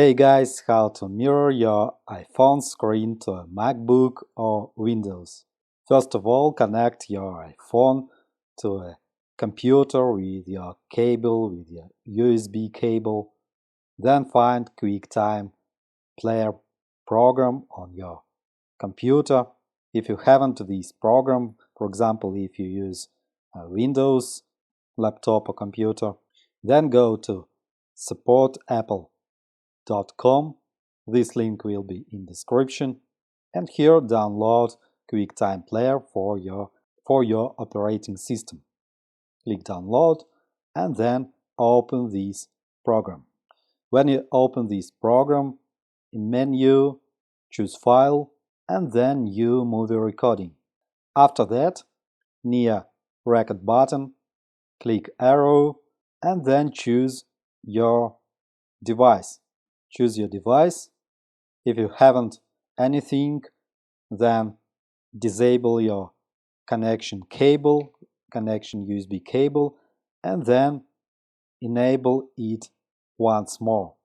Hey guys, how to mirror your iPhone screen to a MacBook or Windows. First of all, connect your iPhone to a computer with your cable, with your USB cable. Then find QuickTime Player program on your computer. If you haven't this program, for example, if you use a Windows laptop or computer, then go to Support Apple. .com. This link will be in description, and here download QuickTime Player for your operating system. Click download and then open this program. When you open this program, in menu choose File and then New Movie Recording. After that, near Record button, click arrow and then choose your device. Choose your device. If you haven't anything, then disable your connection USB cable, and then enable it once more.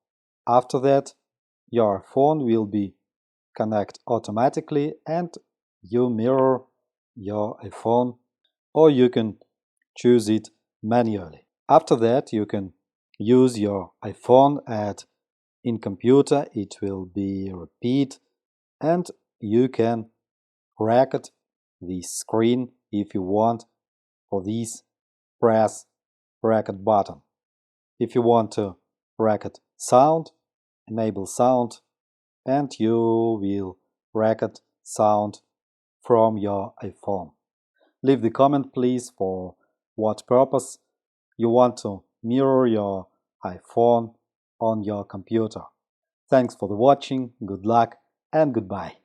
After that, your phone will be connect automatically and you mirror your iPhone, or you can choose it manually. After that, you can use your iPhone in computer. It will be repeat and you can record the screen. If you want, for this, press record button. If you want to record sound, enable sound and you will record sound from your iPhone. Leave the comment please for what purpose you want to mirror your iPhone on your computer. Thanks for the watching, good luck and goodbye.